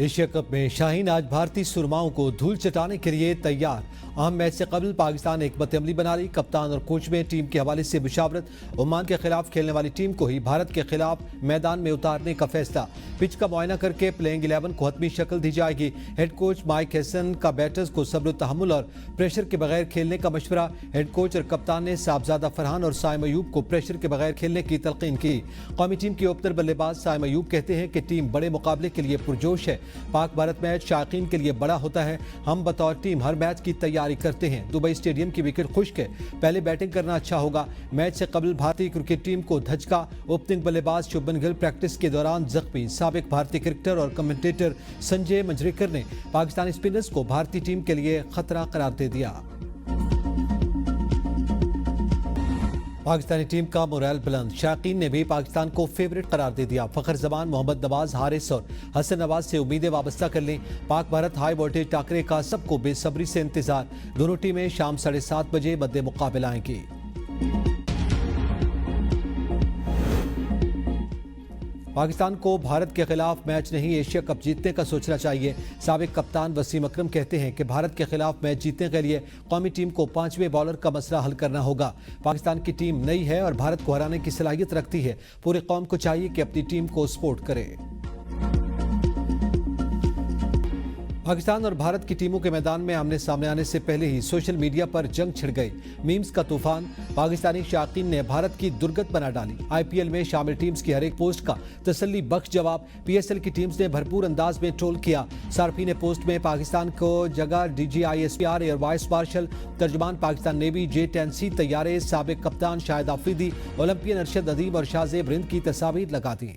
Asia cup में शाहीन आज भारतीय सुरमाओं को धूल चटाने के लिए तैयार। अहम मैच से कबल पाकिस्तान एक मतअमली बना ली। कप्तान और कोच में टीम के हवाले से मुशावरत। ओमान के खिलाफ खेलने वाली टीम को ही भारत के खिलाफ मैदान में उतारने का फैसला। पिच का मुआयना करके प्लेइंग 11 को हतमी शक्ल दी जाएगी। हेड कोच माइक हैसन का बैटर्स को सब्र तहम्मुल और प्रेशर के बगैर खेलने का मशवरा। हेड कोच और कप्तान ने साहबजादा फरहान और साइम अयूब को प्रेशर के बगैर खेलने की तलकीन की। कौमी टीम के ओपनर बल्लेबाज साइम अयूब कहते हैं कि टीम बड़े मुकाबले के लिए पुरजोश है। पाक भारत मैच शायकीन के लिए बड़ा होता है। हम बतौर टीम हर मैच की तैयारी करते हैं। दुबई स्टेडियम की विकेट खुश्क है, पहले बैटिंग करना अच्छा होगा। मैच से कबल भारतीय क्रिकेट टीम को धचका। ओपनिंग बल्लेबाज शुभमन गिल प्रैक्टिस के दौरान जख्मी। साबिक भारतीय क्रिकेटर और कमेंटेटर संजय मंजरेकर ने पाकिस्तानी स्पिनर्स को भारतीय टीम के लिए खतरा करार दे दिया। पाकिस्तानी टीम का मोरल बुलंद। शायकीन ने भी पाकिस्तान को फेवरेट करार दे दिया। फखर जमान, मोहम्मद नवाज, हारिस और हसन नवाज से उम्मीदें वाबस्ता कर लें। पाक भारत हाई वोल्टेज टाकरे का सबको बेसब्री से इंतजार। दोनों टीमें शाम 7:30 बजे मद्दे मुकाबला आएंगी। पाकिस्तान को भारत के खिलाफ मैच नहीं, एशिया कप जीतने का सोचना चाहिए। साबिक कप्तान वसीम अकरम कहते हैं कि भारत के खिलाफ मैच जीतने के लिए कौमी टीम को 5वें बॉलर का मसला हल करना होगा। पाकिस्तान की टीम नई है और भारत को हराने की सलाहियत रखती है। पूरी कौम को चाहिए कि अपनी टीम को सपोर्ट करे। पाकिस्तान और भारत की टीमों के मैदान में आमने सामने आने से पहले ही सोशल मीडिया पर जंग छिड़ गई। मीम्स का तूफान। पाकिस्तानी शायकीन ने भारत की दुर्गत बना डाली। आईपीएल में शामिल टीम्स की हर एक पोस्ट का तसल्ली बख्श जवाब। पीएसएल की टीम्स ने भरपूर अंदाज में ट्रोल किया। सार्फिन पोस्ट में पाकिस्तान को जगह DGISPR एयर वाइस मार्शल, तर्जुमान पाकिस्तान नेवी J-10C तैयारे, साबिक कप्तान शाहिद आफरीदी, ओलंपियन अरशद अदीम और शाहजेब रिंद की तस्वीर लगा दी।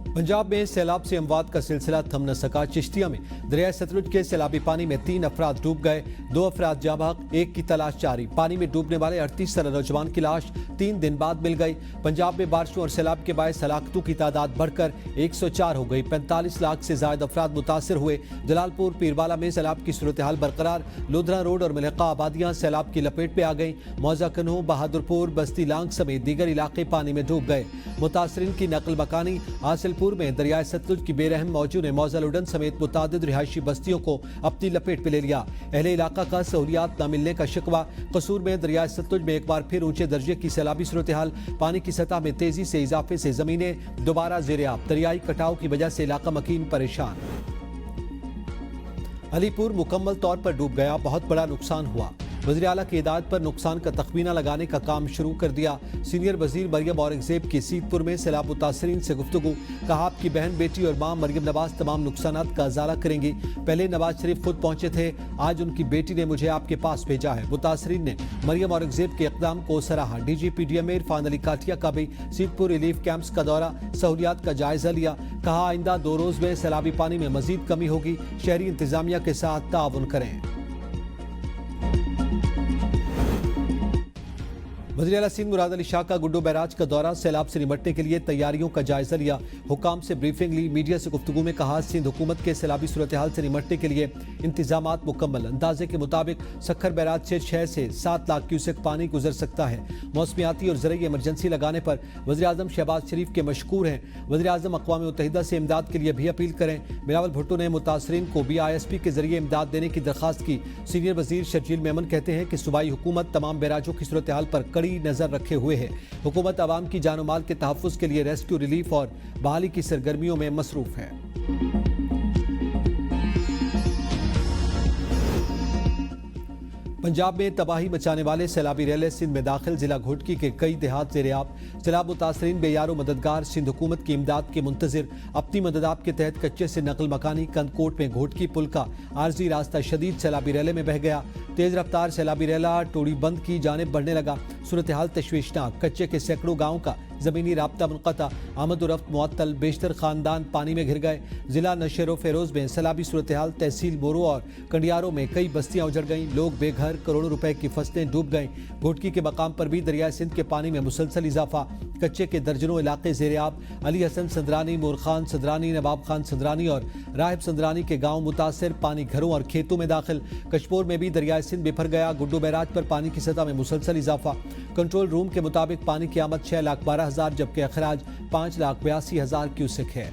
पंजाब में सैलाब से अमवात का सिलसिला थम न सका। चिश्तिया में दरिया सतलुज के सैलाबी पानी में 3 अफराद डूब गए। 2 अफराद जाँ बहक, एक की तलाश जारी। पानी में डूबने वाले 38 साल नौजवान की लाश 3 दिन बाद मिल गई। पंजाब में बारिशों और सैलाब के बायस हलाकतों की तादाद बढ़कर 104 हो गई। 45 लाख से ज्यादा अफराद मुतासर हुए। जलालपुर पीरवाला में सैलाब की सूरत हाल बरकरार। लोधरा रोड और मलिका आबादियां सैलाब की लपेट में आ गई। मौजा कन्हू, बहादुरपुर, बस्ती लांग समेत दीगर इलाके पानी में डूब गए। मुतासरीन की नकल मकानी। हासिलपुर में दरियाए सतलुज की बेरहम मौजू ने मौजा लुडन समेत मुतादिद रिहायशी बस्तियों को अपनी लपेट में ले लिया। अहले इलाका का सहूलियात न मिलने का शिकवा। कसूर में दरियाए सतलुज में एक बार फिर ऊंचे दर्जे की सैलाबी सूरत हाल। पानी की सतह में तेजी से इजाफे से जमीनें दोबारा ज़ेर-ए-आब। दरियाई कटाव की वजह से इलाका मकीन परेशान। अलीपुर मुकम्मल तौर पर डूब गया, बहुत बड़ा नुकसान हुआ। वज़ीर आला की हिदायत पर नुकसान का तखमीना लगाने का काम शुरू कर दिया। सीनियर वजीर मरियम औरंगजेब की सीतपुर में सैलाब मुतासरीन से गुफ्तगू। कहा आपकी बहन बेटी और मां मरियम नवाज तमाम नुकसानात का अजाला करेंगी। पहले नवाज शरीफ खुद पहुंचे थे, आज उनकी बेटी ने मुझे आपके पास भेजा है। मुतासरीन ने मरियम औरंगजेब के इक़दाम को सराहा। DGPDMA इरफान अली काठिया का भी सीतपुर रिलीफ कैंप्स का दौरा, सहूलियात का जायजा लिया। कहा आइंदा 2 रोज में सैलाबी पानी में मजीद कमी होगी, शहरी इंतजामिया के साथ ताउन करें। वज़ीर आला सिंध मुराद अली शाह का गुड्डो बैराज का दौरा, सैलाब से निपटने के लिए तैयारियों का जायजा लिया। हुकाम से ब्रीफिंग ली। मीडिया से गुफ्तगू में कहा सिंध हुकूमत के सैलाबी सूरत हाल से निपटने के लिए इंतजामात मुकम्मल। अंदाजे के मुताबिक सखर बैराज से 6 से 7 लाख क्यूसेक पानी गुजर सकता है। मौसमियाती और ज़रूरी इमरजेंसी लगाने पर वज़ीर आज़म शहबाज शरीफ के मशकूर हैं। वज़ीर आज़म अक़वाम मुत्तहिदा से इमदाद के लिए भी अपील करें। बिलावल भुट्टो ने मुतासरीन को BISP के जरिए इमदाद देने की दरख्वास्त की। सीनियर वज़ीर शर्जील मेमन कहते हैं कि सूबाई हुकूमत तमाम बैराजों की सूरत हाल पर कड़ी नजर रखे हुए है। हुकूमत आवाम की जान और माल के तहफ़्फ़ुज़ के लिए रेस्क्यू, रिलीफ और बहाली की सरगर्मियों में मसरूफ है। पंजाब में तबाही मचाने वाले सैलाबी रैले सिंध में दाखिल। जिला घोटकी के कई देहात ज़ेर-ए-आब। सैलाब मुतासरीन बेयारो मददगार। सिंध हुकूमत की इमदाद के मुंतज़िर। अपनी मददाब के तहत कच्चे से नकल मकानी। कंदकोट में घोटकी पुल का आर्जी रास्ता शदीद सैलाबी रैले में बह गया। तेज रफ्तार सैलाबी रैला टोड़ी बंद की जानिब बढ़ने लगा। सूरत हाल तशवीशनाक। कच्चे के सैकड़ों गाँव का ज़मीनी राब्ता मुनक़ता। आमद व रफ्त मुअत्तल। बेशतर खानदान पानी में घिर गए। जिला नशर व फेरोज में सैलाबी सूरत हाल। तहसील बोरो और कंडियारों में कई बस्तियाँ उजड़ गईं। लोग बेघर, करोड़ों रुपए की फसलें डूब गईं। घोटकी के मकाम पर भी दरिया सिंध के पानी में मुसलसल इजाफा। कच्चे के दर्जनों इलाके ज़ेर-ए-आब। अली हसन संदरानी, मूर खान संदरानी, नवाब खान संदरानी और राहिब संदरानी के गाँव मुतासर। पानी घरों और खेतों में दाखिल। कशपोर में भी दरिया सिंध बिफर गया। गुड्डो बैराज पर पानी की सतह में मुसलसल इजाफा। कंट्रोल रूम के मुताबिक पानी की आमद 6,12,000 जबकि अखराज 5,82,000 क्यूसेक है।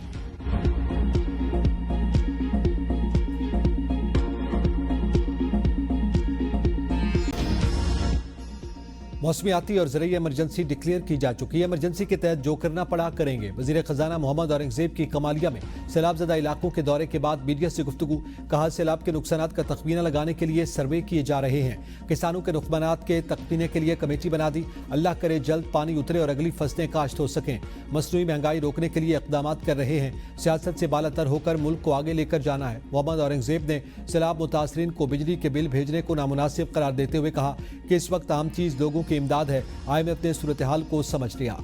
मौसमियाती और ज़रूरी इमरजेंसी डिक्लेयर की जा चुकी है। इमरजेंसी के तहत जो करना पड़ा करेंगे। वज़ीर ख़जाना मोहम्मद औरंगज़ेब की कमालिया में सैलाब ज़दा इलाकों के दौरे के बाद मीडिया से गुफ्तगू। कहा, सैलाब के नुकसानात का तखमीना लगाने के लिए सर्वे किए जा रहे हैं। किसानों के नुकसानात के तखमीने के लिए कमेटी बना दी। अल्लाह करे जल्द पानी उतरे और अगली फसलें काश्त हो सकें। मसनूई महंगाई रोकने के लिए इक़दाम कर रहे हैं। सियासत से बालातर होकर मुल्क को आगे लेकर जाना है। मोहम्मद औरंगज़ेब ने सैलाब मुतासरीन को बिजली के बिल भेजने को नामुनासिब करार देते हुए कहा कि इस वक्त अहम चीज़ लोगों की इमदाद है। IMF ने सूरत हाल को समझ लिया।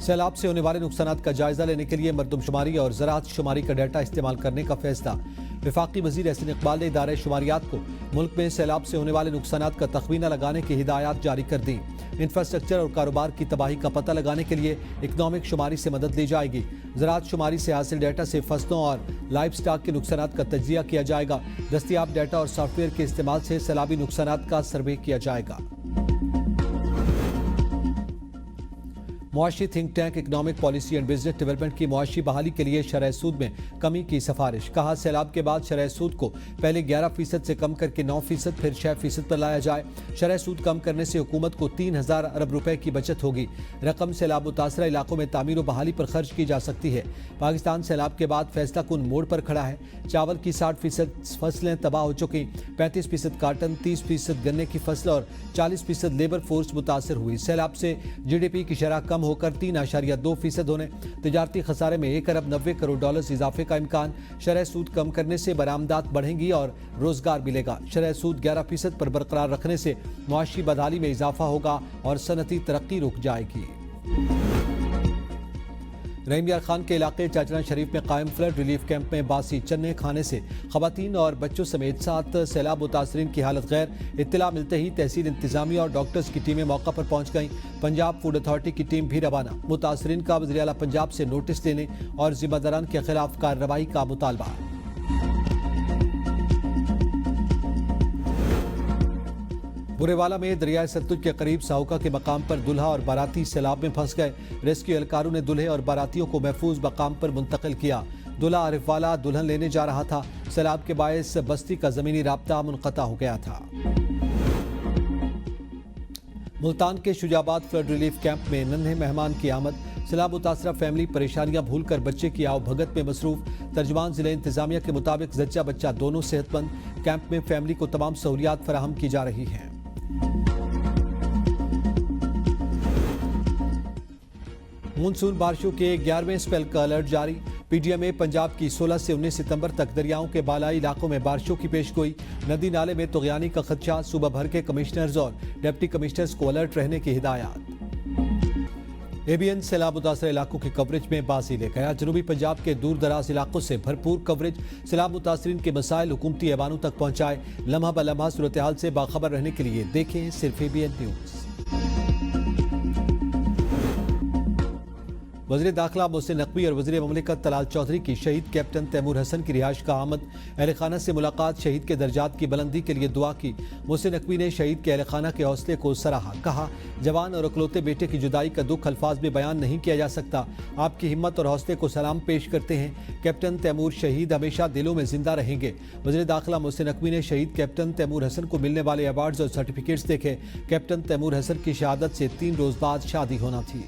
सैलाब से होने वाले नुकसानात का जायजा लेने के लिए मरदमशुमारी और ज़राअत शुमारी का डाटा इस्तेमाल करने का फैसला। वफाकी वज़ीर एहसन इकबाल ने इदारे शुमारियात को मुल्क में सैलाब से होने वाले नुकसानात का तखमीना लगाने की हिदायत जारी कर दी। इंफ्रास्ट्रक्चर और कारोबार की तबाही का पता लगाने के लिए इकनॉमिक शुमारी से मदद ली जाएगी। ज़राअत शुमारी से हासिल डाटा से फसलों और लाइफ स्टॉक के नुकसानात का तज्जिया किया जाएगा। दस्तियाब डाटा और सॉफ्टवेयर के इस्तेमाल से सैलाबी नुकसानात का सर्वे किया जाएगा। मुआशी think tank economic policy and business development की मुआशी बहाली के लिए शरह सूद में कमी की सिफारिश। कहा, सैलाब के बाद शरह सूद को पहले 11% से कम करके 9%, फिर 6% पर लाया जाए। शरह सूद कम करने से हुकूमत को 3,000 अरब रुपए की बचत होगी। रकम सैलाब मुतासरा इलाकों में तामीर व बहाली पर खर्च की जा सकती है। पाकिस्तान सैलाब के बाद फैसला कुन मोड़ पर खड़ा है। चावल की 60% फसलें तबाह हो चुकी, 35% काटन, 30% गन्ने की फसल और 40% लेबर फोर्स मुतासर हुई। सैलाब से GDP की शरह कम होकर 3.2% होने, तिजारती खसारे में 1 अरब 90 करोड़ डॉलर इजाफे का इम्कान। शरह सूद कम करने से बरामदात बढ़ेंगी और रोजगार मिलेगा। शरह सूद 11% पर बरकरार रखने से मुआशी बदहाली में इजाफा होगा और सनती तरक्की रुक जाएगी। रहीम यार खान के इलाके चाचरा शरीफ में कायम फ्लड रिलीफ कैंप में बासी चन्ने खाने से खवातीन और बच्चों समेत 7 सैलाब मुतासरीन की हालत गैर। इत्तला मिलते ही तहसील इंतजामिया और डॉक्टर्स की टीमें मौका पर पहुंच गईं। पंजाब फूड अथॉरिटी की टीम भी रवाना। मुतासरीन का वज़ीर आला पंजाब से नोटिस लेने और जिम्मेदारान के खिलाफ कार्रवाई का मुतालबा। बुरेवाला में दरियाए सतलुज के करीब साहुका के मकाम पर दुल्हा और बाराती सैलाब में फंस गए। रेस्क्यू एहलकारों ने दुल्हे और बारातियों को महफूज मकाम पर मुंतकिल किया। दुल्हा आरिफ वाला दुल्हन लेने जा रहा था। सैलाब के बायस बस्ती का जमीनी राब्ता मुनक़ता हो गया था। मुल्तान के शुजाबाद फ्लड रिलीफ कैंप में नन्हे मेहमान की आमद। सैलाब मुतासरा फैमिली परेशानियां भूलकर बच्चे की आओ भगत में मसरूफ। तर्जमान जिले इंतजामिया के मुताबिक जच्चा बच्चा दोनों सेहतमंद। कैंप में फैमिली को तमाम सहूलियात फराहम की जा रही हैं। मानसून बारिशों के 11वें स्पेल का अलर्ट जारी। PDMA पंजाब की 16 से 19 सितंबर तक दरियाओं के बालाई इलाकों में बारिशों की पेशगोई। नदी नाले में तुग़यानी का खदशा। सूबा भर के कमिश्नर्स और डिप्टी कमिश्नर्स को अलर्ट रहने की हिदायत। ABN सैलाब मुतासर इलाकों की कवरेज में बाजी ले गया। जनूबी पंजाब के दूर दराज इलाकों से भरपूर कवरेज। सैलाब मुतासरीन के मसाइल हुकूमती ऐवानों तक पहुँचाए। लम्हा ब लम्हा सूरत हाल से बाखबर रहने के लिए देखें सिर्फ ABN न्यूज़। वज़ीर दाखिला मोहसिन नकवी और वज़ीर ममलिकत तलाल चौधरी की शहीद कैप्टन तैमूर हसन की रिहाइश का आमद। अहल खाना से मुलाकात। शहीद के दर्जात की बुलंदी के लिए दुआ की। मोहसिन नकवी ने शहीद के अहल खाना के हौसले को सराहा। कहा, जवान और अकलौते बेटे की जुदाई का दुख अल्फाज में बयान नहीं किया जा सकता। आपकी हिम्मत और हौसले को सलाम पेश करते हैं। कैप्टन तैमूर शहीद हमेशा दिलों में जिंदा रहेंगे। वज़ीर दाखिला मोहसिन नकवी ने शहीद कैप्टन तैमूर हसन को मिलने वाले अवार्ड्स और सर्टिफिकेट्स देखे। कैप्टन तैमूर हसन की शहादत से 3 रोज बाद शादी होना थी।